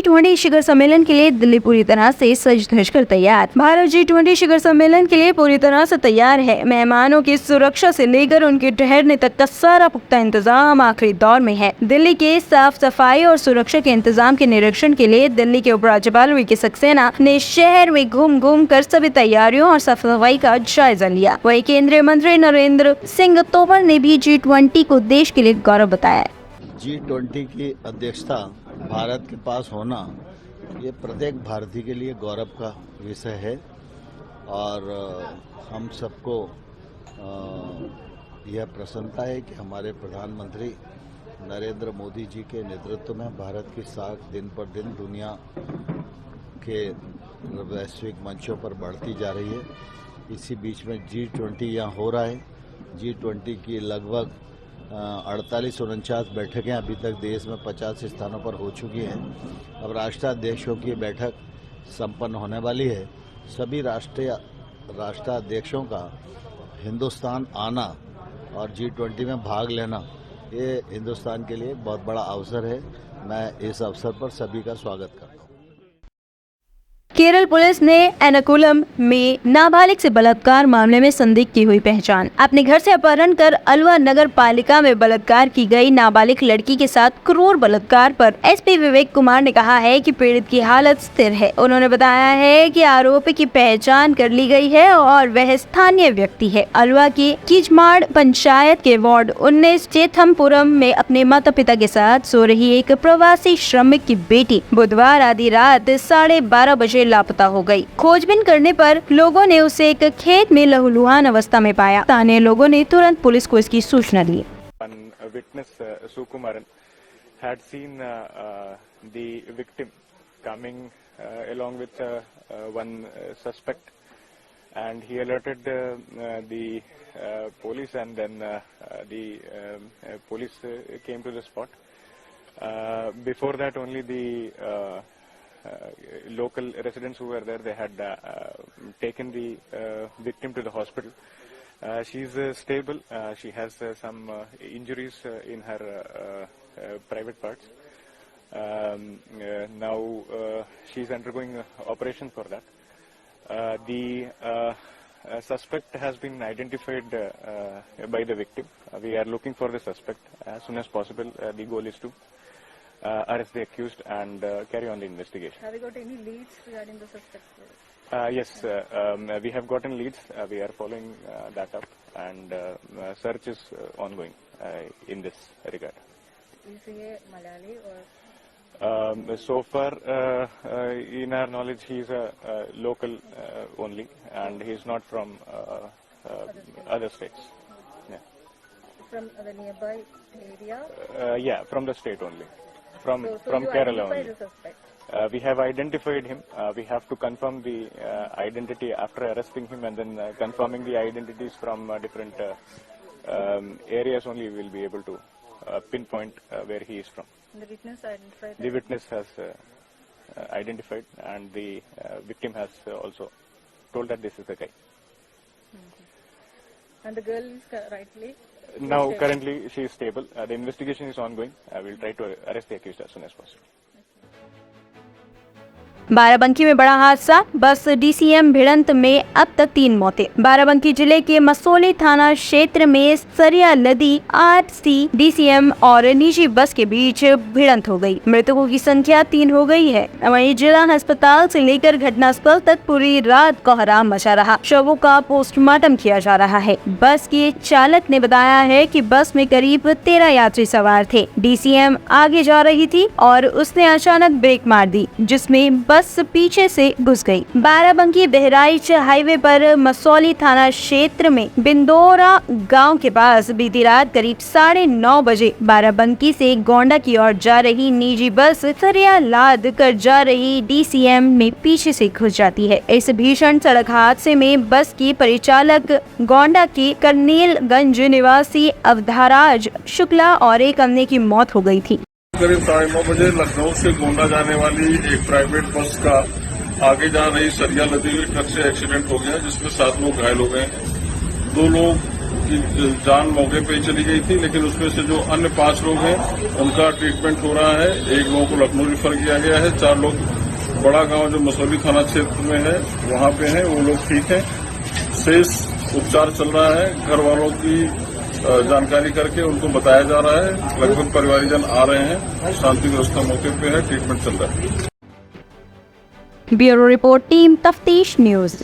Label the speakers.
Speaker 1: G20 शिखर सम्मेलन के लिए दिल्ली पूरी तरह से सज धज कर तैयार। भारत G20 शिखर सम्मेलन के लिए पूरी तरह से तैयार है। मेहमानों की सुरक्षा से लेकर उनके ठहरने तक का सारा पुख्ता इंतजाम आखिरी दौर में है। दिल्ली के साफ सफाई और सुरक्षा के इंतजाम के निरीक्षण के लिए दिल्ली के उपराज्यपाल वी के सक्सेना ने शहर में घूम कर सभी तैयारियों और साफ सफाई का जायजा लिया। वहीं केंद्रीय मंत्री नरेंद्र सिंह तोमर ने भी G20 को देश के लिए गौरव बताया।
Speaker 2: G20 की अध्यक्षता भारत के पास होना ये प्रत्येक भारतीय के लिए गौरव का विषय है और हम सबको यह प्रसन्नता है कि हमारे प्रधानमंत्री नरेंद्र मोदी जी के नेतृत्व में भारत की साख दिन पर दिन दुनिया के वैश्विक मंचों पर बढ़ती जा रही है। इसी बीच में G20 यहाँ हो रहा है। G20 की लगभग 48-49 बैठकें अभी तक देश में 50 स्थानों पर हो चुकी हैं। अब राष्ट्राध्यक्षों की बैठक संपन्न होने वाली है। सभी राष्ट्राध्यक्षों का हिंदुस्तान आना और G20 में भाग लेना ये हिंदुस्तान के लिए बहुत बड़ा अवसर है। मैं इस अवसर पर सभी का स्वागत करता हूँ।
Speaker 1: केरल पुलिस ने एर्नाकुलम में नाबालिग से बलात्कार मामले में संदिग्ध की हुई पहचान। अपने घर से अपहरण कर अलवर नगर पालिका में बलात्कार की गई नाबालिग लड़की के साथ क्रूर बलात्कार पर एसपी विवेक कुमार ने कहा है कि पीड़ित की हालत स्थिर है। उन्होंने बताया है कि आरोपी की पहचान कर ली गई है और वह स्थानीय व्यक्ति है। अलवर की कीजमाड़ पंचायत के वार्ड 19 चेथमपुरम में अपने माता पिता के साथ सो रही एक प्रवासी श्रमिक की बेटी बुधवार आधी रात 12:30 बजे लापता हो गई। खोजबीन करने पर लोगों ने उसे एक खेत में लहूलुहान अवस्था में पाया। स्थानीय लोगों ने तुरंत पुलिस को इसकी सूचना दी।
Speaker 3: Witness Sukumaran had seen the victim coming along with one suspect, and he alerted the police, and then the police came to the spot. Before that, only the local residents who were there, they had taken the victim to the hospital. She is stable. She has some injuries in her private parts. Now she is undergoing operation for that. The suspect has been identified by the victim. We are looking for the suspect as soon as possible. The goal is to arrest the accused and carry on the investigation.
Speaker 4: Have you got any leads regarding the suspect?
Speaker 3: Yes, we have gotten leads. We are following that up, and search is ongoing in this regard.
Speaker 4: Is he a Malayali or?
Speaker 3: So far, in our knowledge, he is a local only, and he is not from other states. Yeah.
Speaker 4: From the nearby area?
Speaker 3: Yeah, from the state only. From
Speaker 4: So
Speaker 3: Kerala only.
Speaker 4: the suspect?
Speaker 3: We have identified him. We have to confirm the identity after arresting him, and then confirming the identities from different areas only we will be able to pinpoint where he is from.
Speaker 4: The witness identified?
Speaker 3: The witness has identified, and the victim has also told that this is the guy.
Speaker 4: And the girl is rightly?
Speaker 3: Now,
Speaker 4: stable?
Speaker 3: currently, she is stable. The investigation is ongoing. We will try to arrest the accused as soon as possible.
Speaker 1: Barabanki में बड़ा हादसा, बस DCM भिड़ंत में अब तक 3 मौतें। बाराबंकी जिले के मसौली थाना क्षेत्र में सरिया नदी आरसी डीसीएम और निजी बस के बीच भिड़ंत हो गई। मृतकों की संख्या 3 हो गई है। वहीं जिला अस्पताल से लेकर घटनास्थल तक पूरी रात कोहराम मचा रहा। शवों का पोस्टमार्टम किया जा रहा है। बस के चालक ने बताया है कि बस में करीब 13 यात्री सवार थे। डीसीएम आगे जा रही थी और उसने अचानक ब्रेक मार दी, जिसमें बस पीछे से घुस गई। बाराबंकी बहराइच हाईवे पर मसौली थाना क्षेत्र में बिंदोरा गांव के पास बीती रात करीब 9:30 बजे बाराबंकी से गोंडा की ओर जा रही निजी बस सरिया लाद कर जा रही डीसीएम में पीछे से घुस जाती है। इस भीषण सड़क हादसे में बस की परिचालक गोंडा के करनेलगंज निवासी अवधाराज शुक्ला और एक अन्य की मौत हो गई थी।
Speaker 5: करीब 9:30 बजे लखनऊ से गोंडा जाने वाली एक प्राइवेट बस का आगे जा रही सरिया नदी में ट्रक से एक्सीडेंट हो गया, जिसमें 7 लोग घायल हो गए। 2 लोग की जान मौके पे ही चली गई थी, लेकिन उसमें से जो अन्य 5 लोग हैं उनका ट्रीटमेंट हो रहा है। 1 लोगों को लखनऊ रिफर किया गया है। 4 लोग बड़ा गांव जो मसौली थाना क्षेत्र में है वहां पे हैं, वो लोग ठीक हैं। शेष उपचार चल रहा है। घर वालों की जानकारी करके उनको बताया जा रहा है। लगभग परिवारजन आ रहे हैं। शांति व्यवस्था मौके पे है, ट्रीटमेंट चल रहा है।
Speaker 1: ब्यूरो रिपोर्ट, टीम तफ्तीश न्यूज।